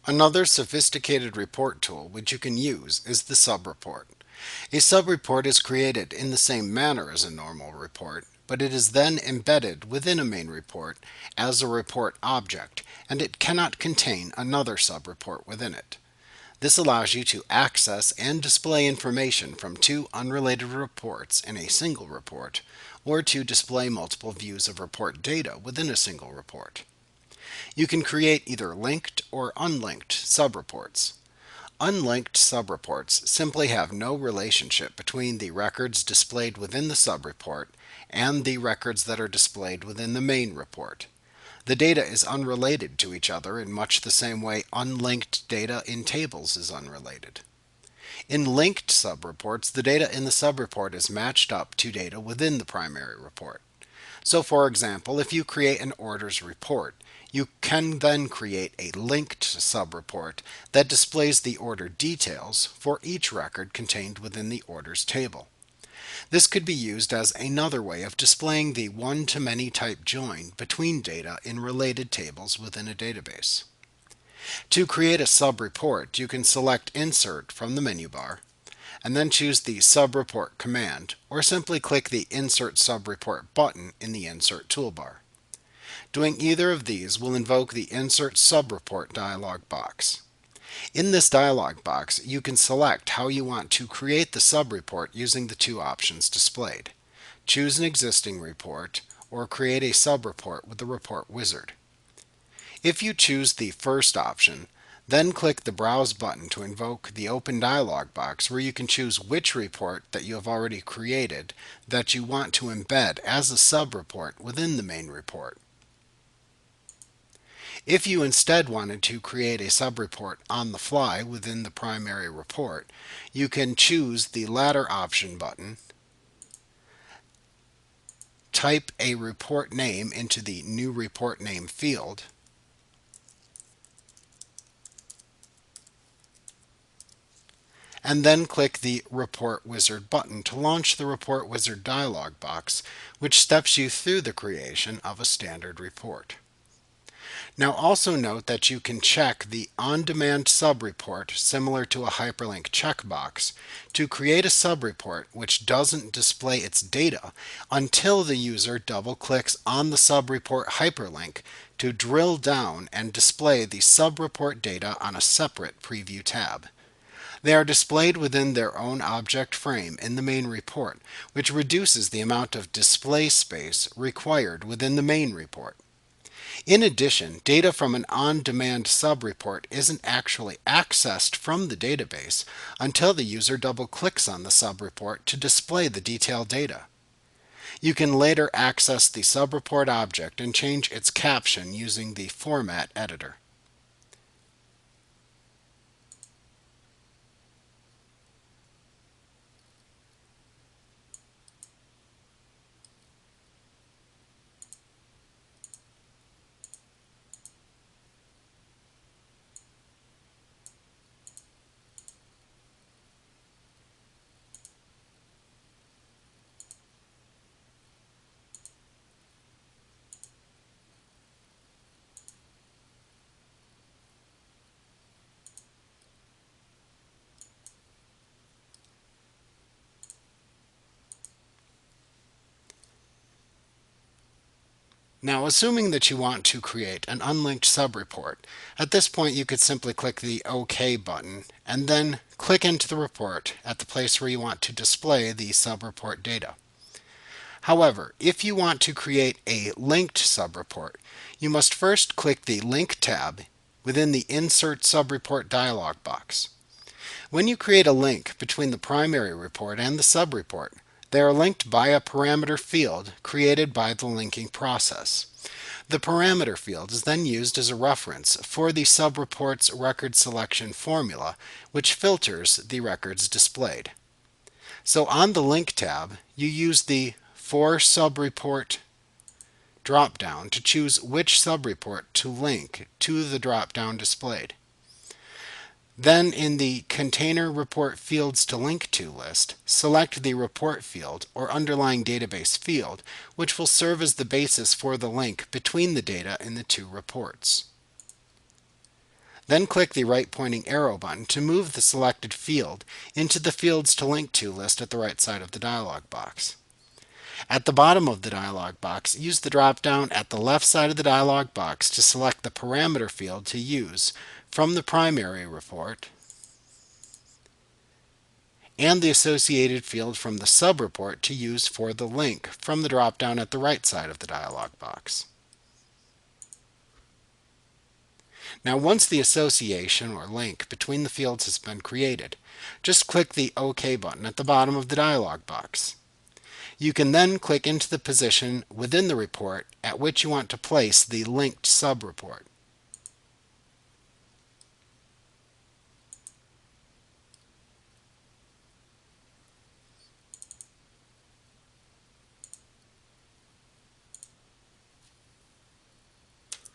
Another sophisticated report tool which you can use is the subreport. A subreport is created in the same manner as a normal report, but it is then embedded within a main report as a report object, and it cannot contain another subreport within it. This allows you to access and display information from two unrelated reports in a single report, or to display multiple views of report data within a single report. You can create either linked or unlinked subreports. Unlinked subreports simply have no relationship between the records displayed within the subreport and the records that are displayed within the main report. The data is unrelated to each other in much the same way unlinked data in tables is unrelated. In linked subreports, the data in the subreport is matched up to data within the primary report. So for example, if you create an orders report, you can then create a linked subreport that displays the order details for each record contained within the orders table. This could be used as another way of displaying the one-to-many type join between data in related tables within a database. To create a subreport, you can select Insert from the menu bar, and then choose the Subreport command, or simply click the Insert Subreport button in the Insert toolbar. Doing either of these will invoke the Insert Subreport dialog box. In this dialog box, you can select how you want to create the subreport using the two options displayed. Choose an existing report, or create a subreport with the report wizard. If you choose the first option, then click the Browse button to invoke the open dialog box where you can choose which report that you have already created that you want to embed as a subreport within the main report. If you instead wanted to create a subreport on the fly within the primary report, you can choose the latter option button, type a report name into the New Report Name field, and then click the Report Wizard button to launch the Report Wizard dialog box, which steps you through the creation of a standard report. Now also note that you can check the On-Demand Subreport, similar to a hyperlink checkbox, to create a subreport which doesn't display its data until the user double-clicks on the subreport hyperlink to drill down and display the subreport data on a separate preview tab. They are displayed within their own object frame in the main report, which reduces the amount of display space required within the main report. In addition, data from an on-demand subreport isn't actually accessed from the database until the user double-clicks on the subreport to display the detailed data. You can later access the subreport object and change its caption using the Format editor. Now, assuming that you want to create an unlinked subreport, at this point you could simply click the OK button and then click into the report at the place where you want to display the subreport data. However, if you want to create a linked subreport, you must first click the Link tab within the Insert Subreport dialog box. When you create a link between the primary report and the subreport, they are linked by a parameter field created by the linking process. The parameter field is then used as a reference for the subreport's record selection formula, which filters the records displayed. So on the Link tab, you use the For Subreport drop-down to choose which subreport to link to the drop-down displayed. Then in the Container Report Fields to Link to list, select the report field or underlying database field, which will serve as the basis for the link between the data in the two reports. Then click the right pointing arrow button to move the selected field into the Fields to Link To list at the right side of the dialog box. At the bottom of the dialog box, use the drop-down at the left side of the dialog box to select the parameter field to use from the primary report and the associated field from the subreport to use for the link from the drop-down at the right side of the dialog box. Now, once the association or link between the fields has been created, just click the OK button at the bottom of the dialog box. You can then click into the position within the report at which you want to place the linked subreport.